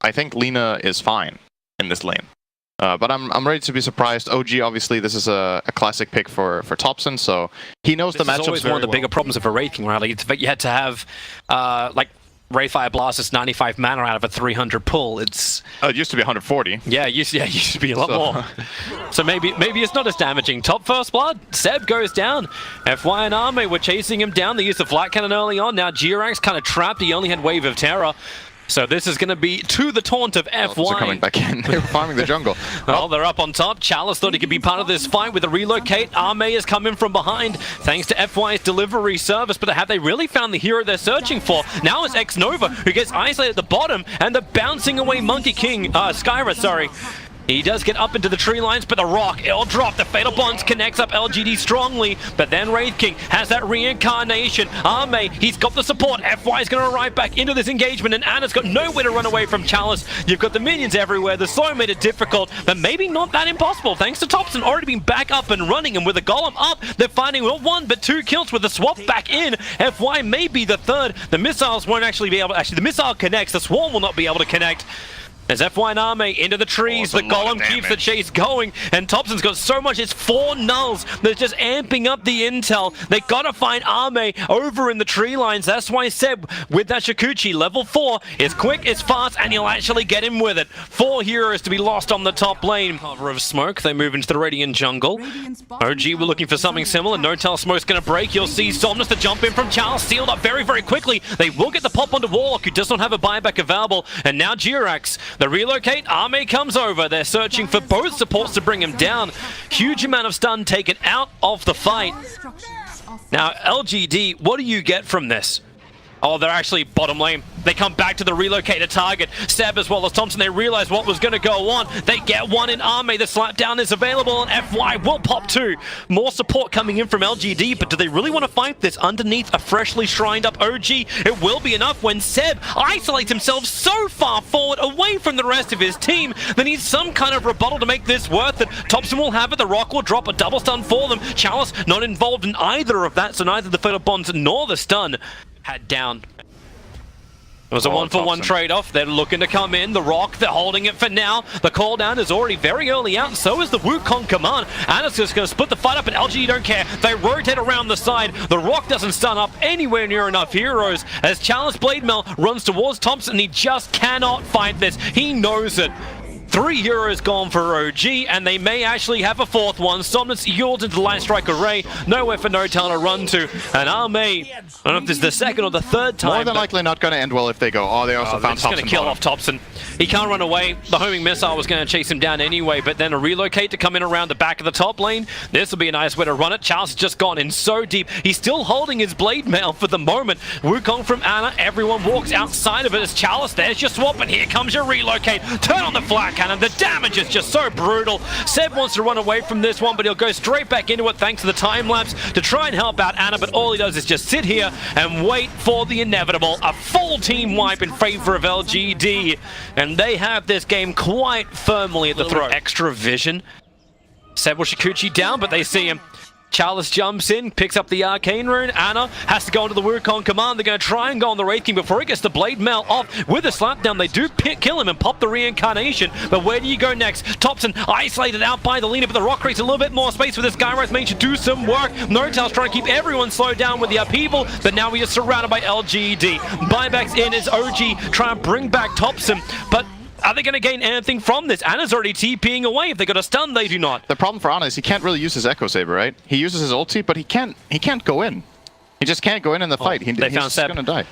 I think Lina is fine in this lane. But I'm ready to be surprised. OG, obviously, this is a classic pick for Topson, so he knows the matchups very well. This is always one of the bigger problems of a Wraith King, right? Like, you had to have, like, Wraithfire Blast is 95 mana out of a 300 pull. It used to be 140. Yeah, it used to be a lot more. So maybe it's not as damaging. Top first blood, Seb goes down. FY and Arme were chasing him down. They used the flat cannon early on. Now Jirax kind of trapped. He only had Wave of Terror. So this is going to be to the taunt of FY. They're coming back in. They're farming the jungle. Well, they're up on top. Chalice thought he could be part of this fight with a relocate. Arme is coming from behind thanks to FY's delivery service. But have they really found the hero they're searching for? Now it's X-Nova who gets isolated at the bottom, and the bouncing away Monkey King, Skyra, sorry. He does get up into the tree lines, but the rock, it'll drop. The Fatal Bonds connects up LGD strongly, but then Wraith King has that reincarnation. Arme, he's got the support. FY's going to arrive back into this engagement, and Anna's got nowhere to run away from Chalice. You've got the minions everywhere. The slow made it difficult, but maybe not that impossible. Thanks to Topson already being back up and running, and with the Golem up, they're finding not one, but two kills with the swap back in. FY may be the third. The missiles won't actually be able to, the missile connects. The swarm will not be able to connect. As FY and Arme into the trees, the Golem keeps the chase going, and Topson's got so much, it's 4 nulls that's just amping up the intel. They gotta find Arme over in the tree lines. That's why Seb, with that Shikuchi, level 4, is quick, is fast, and he'll actually get him with it. 4 heroes to be lost on the top lane. Cover of smoke, they move into the Radiant jungle. OG were looking for something similar. No-Tell smoke's gonna break. You'll see Somnus to jump in from Charles, sealed up very, very quickly. They will get the pop onto Warlock, who does not have a buyback available, and now Jirax. The relocate, Arme comes over. They're searching for both supports to bring him down. Huge amount of stun taken out of the fight. Now, LGD, what do you get from this? Oh, they're actually bottom lane. They come back to the relocated target. Seb as well as Thompson, they realize what was going to go on. They get one in Arme. The slapdown is available, and FY will pop 2. More support coming in from LGD, but do they really want to fight this underneath a freshly shrined up OG? It will be enough when Seb isolates himself so far forward away from the rest of his team. They need some kind of rebuttal to make this worth it. Thompson will have it. The rock will drop a double stun for them. Chalice not involved in either of that, so neither the Fatal Bonds nor the stun had down. It was a 1-for-1 trade-off. They're looking to come in. The rock, they're holding it for now. The call down is already very early out, and so is the Wukong command. Anna's just going to split the fight up, and LGD don't care. They rotate around the side. The rock doesn't stun up anywhere near enough heroes as Chalice Blademail runs towards Thompson. He just cannot fight this. He knows it. 3 heroes gone for OG, and they may actually have a 4th one. Somnus yields into the Light Strike Array. Nowhere for No-Tell to run to. And Arme, I don't know if this is the 2nd or the 3rd time. More than likely not going to end well if they go. Oh, they also found Thompson. They're just going to kill off Thompson. He can't run away. The homing missile was going to chase him down anyway, but then a relocate to come in around the back of the top lane. This will be a nice way to run it. Charles has just gone in so deep. He's still holding his blade mail for the moment. Wukong from Anna. Everyone walks outside of it as Chalice. There's your swap, and here comes your relocate. Turn on the flat cannon. The damage is just so brutal. Seb wants to run away from this one, but he'll go straight back into it thanks to the time lapse to try and help out Anna, but all he does is just sit here and wait for the inevitable. A full team wipe in favor of LGD, and they have this game quite firmly at the throat. Extra vision. Seb will Shikuchi down, but they see him. Chalice jumps in, picks up the Arcane Rune. Anna has to go into the Wukong command. They're going to try and go on the Wraith King before he gets the Blade Mail off. With a slapdown, they do kill him and pop the reincarnation. But where do you go next? Topson isolated out by the Lina, but the rock creates a little bit more space for this Skyrise mage to do some work. No-Tell's trying to keep everyone slowed down with the upheaval, but now we are surrounded by LGD. Buybacks in as OG trying to bring back Topson, but are they going to gain anything from this? Anna's already TPing away. If they got a stun, they do not. The problem for Anna is he can't really use his Echo Saber, right? He uses his ulti, but he can't go in. He just can't go in the fight. He's just going to die.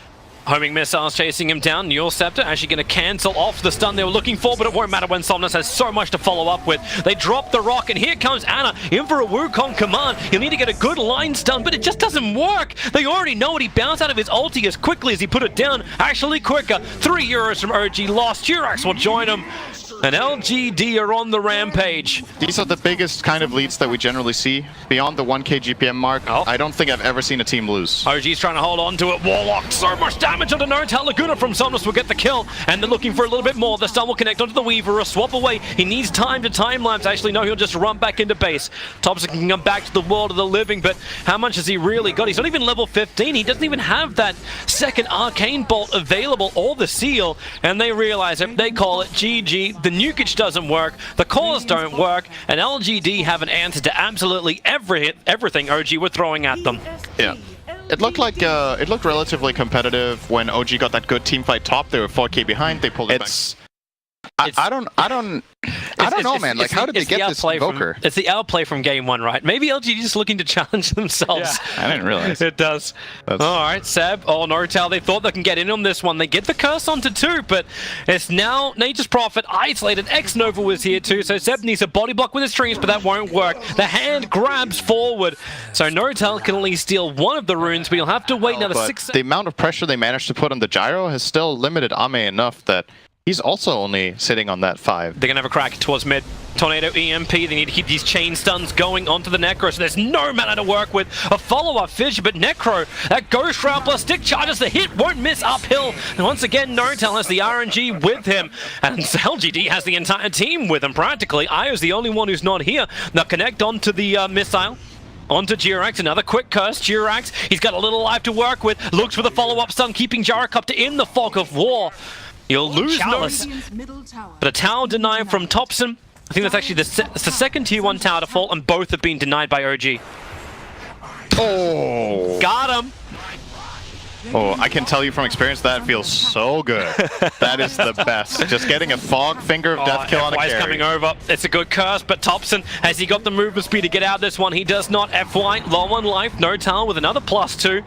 Homing missiles chasing him down. Newell Scepter actually going to cancel off the stun they were looking for, but it won't matter when Somnus has so much to follow up with. They drop the rock, and here comes Anna in for a Wukong command. He'll need to get a good line stun, but it just doesn't work. They already know it. He bounced out of his ulti as quickly as he put it down. Actually quicker. 3 euros from OG lost. Jirax will join him. And LGD are on the rampage. These are the biggest kind of leads that we generally see. Beyond the 1k GPM mark, I don't think I've ever seen a team lose. OG's trying to hold on to it. Warlock, so much damage onto Notel. Laguna from Somnus will get the kill, and they're looking for a little bit more. The stun will connect onto the Weaver, a swap away. He needs time to time-lapse. Actually, no, he'll just run back into base. Thompson can come back to the world of the living, but how much has he really got? He's not even level 15. He doesn't even have that second Arcane Bolt available or the seal, and they realize it. They call it GG. The nukage doesn't work, the cores don't work, and LGD have an answer to absolutely everything OG were throwing at them. Yeah. It looked like it looked relatively competitive when OG got that good team fight top. They were 4k behind. They pulled it back. I don't know, man. Like, how did they get this Invoker? It's the outplay from game one, right? Maybe LGD just looking to challenge themselves. Yeah. I didn't realize. It does. All right, Seb. Oh, Notel, they thought they can get in on this one. They get the curse onto 2, but it's now Nature's Prophet isolated. X-Nova was here too, so Seb needs a body block with his streams, but that won't work. The hand grabs forward, so Notel can only steal one of the runes, but you'll have to wait another 6 seconds. The amount of pressure they managed to put on the gyro has still limited Ame enough that he's also only sitting on that 5. They're going to have a crack towards mid. Tornado EMP, they need to keep these chain stuns going onto the Necro, so there's no mana to work with. A follow-up fissure, but Necro, that Ghost Round plus stick charges, the hit won't miss uphill. And once again, Notel has the RNG with him, and LGD has the entire team with him practically. Io's the only one who's not here. Now connect onto the missile. Onto Jirax, another quick curse. Jirax, he's got a little life to work with. Looks for the follow-up stun, keeping Gyrocopter in the fog of war. You'll lose Chalice, but a tower deny from Thompson. I think that's actually the second tier 1 tower to fall, and both have been denied by OG. Oh! Got him! Oh, I can tell you from experience that feels so good. That is the best. Just getting a fog finger of death kill on a carry. Coming over. It's a good curse, but Thompson, has he got the movement speed to get out of this one? He does not. FY, low on life. Notel with another +2.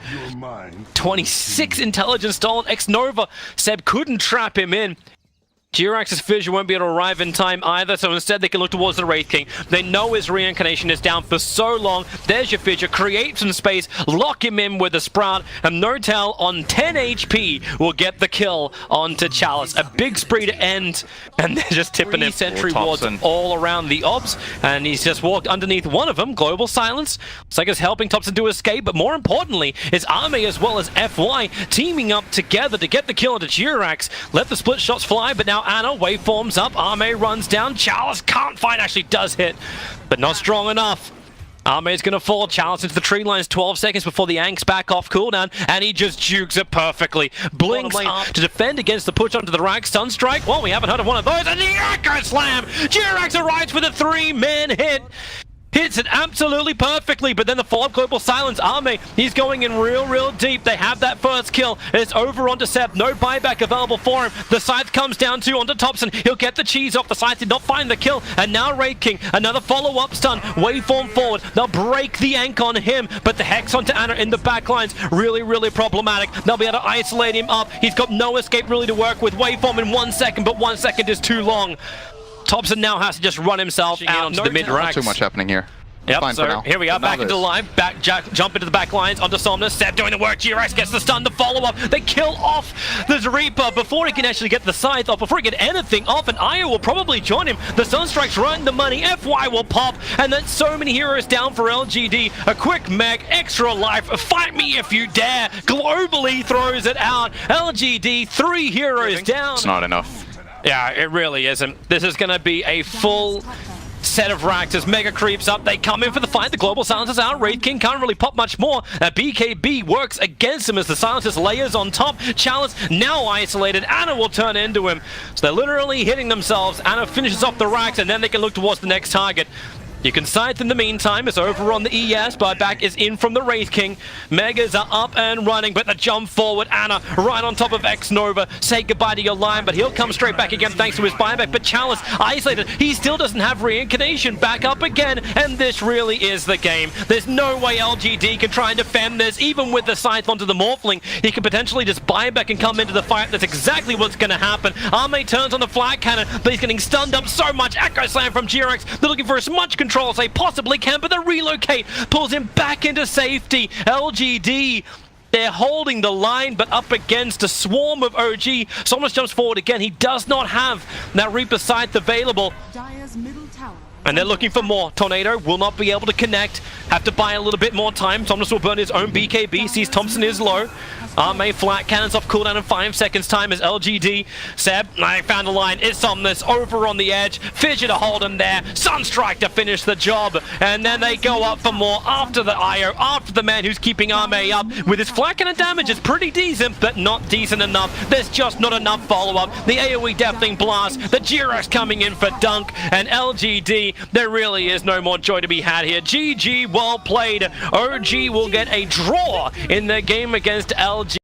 26 intelligence stolen. X-Nova. Seb couldn't trap him in. Jirax's fissure won't be able to arrive in time either, so instead they can look towards the Wraith King. They know his reincarnation is down for so long. There's your fissure, create some space, lock him in with a Sprout, and Notel on 10 HP will get the kill onto Chalice. A big spree to end, and they're just tipping him. Sentry wards all around the obs, and he's just walked underneath one of them. Global silence. Looks like it's helping Thompson to escape, but more importantly, is Ame as well as FY teaming up together to get the kill onto Jirax. Let the split shots fly, but now Ana waveforms up. Ame runs down. Chalice can't find, actually does hit, but not strong enough. Ame's gonna fall. Chalice into the tree lines 12 seconds before the Ank's back off cooldown, and he just jukes it perfectly. Blinks up to defend against the push onto the rack. Sunstrike, well, we haven't heard of one of those, and the Echo Slam! Jirax arrives with a 3-man hit. Hits it absolutely perfectly, but then the follow-up global silence. Ame, he's going in real deep. They have that first kill. It's over onto Seb. No buyback available for him. The Scythe comes down to onto Thompson. He'll get the cheese off. The Scythe did not find the kill. And now Wraith King, another follow-up stun. Waveform forward. They'll break the Ank on him, but the Hex onto Ana in the back lines. Really problematic. They'll be able to isolate him up. He's got no escape really to work with. Waveform in 1 second, but 1 second is too long. Thompson now has to just run himself out onto the mid-racks. Not too much happening here. Yep, so here we are, back into live, jump into the back lines, onto Somnus, Seb doing the work, Jirax gets the stun, the follow-up, they kill off the Reaper before he can actually get the Scythe off, before he can get anything off, and Io will probably join him. The Sunstrike's running the money, FY will pop, and then so many heroes down for LGD. A quick mech, extra life, fight me if you dare, globally throws it out. LGD, 3 heroes down. It's not enough. Yeah, it really isn't. This is going to be a full set of racks as Mega creeps up. They come in for the fight. The global silence is out. Wraith King can't really pop much more. BKB works against him as the silences layers on top. Chalice now isolated. Ana will turn into him. So they're literally hitting themselves. Ana finishes off the racks, and then they can look towards the next target. You can Scythe in the meantime. It's over on the ES. Buyback is in from the Wraith King. Megas are up and running, but the jump forward. Ana right on top of X-Nova. Say goodbye to your line, but he'll come straight back again thanks to his buyback. But Chalice isolated. He still doesn't have reincarnation. Back up again, and this really is the game. There's no way LGD can try and defend this. Even with the Scythe onto the Morphling, he could potentially just buyback and come into the fight. That's exactly what's going to happen. Ame turns on the flag cannon, but he's getting stunned up so much. Echo Slam from Jirax. They're looking for as much control as they possibly can, but the relocate pulls him back into safety. LGD They're holding the line, but up against a swarm of OG. Somnus jumps forward again. He does not have that Reaper Scythe available. And they're looking for more. Tornado will not be able to connect. Have to buy a little bit more time. Somnus will burn his own BKB. Sees Thompson is low. Arme flat cannons off cooldown in 5 seconds time as LGD. Seb, I found a line. It's Somnus over on the edge. Fidget to hold him there. Sunstrike to finish the job. And then they go up for more after the IO, after the man who's keeping Arme up. With his flat cannon damage, it's pretty decent, but not decent enough. There's just not enough follow-up. The AoE Deathling Blast. The Jirox coming in for Dunk. And LGD, there really is no more joy to be had here. GG, well played. OG will get a draw in their game against LG.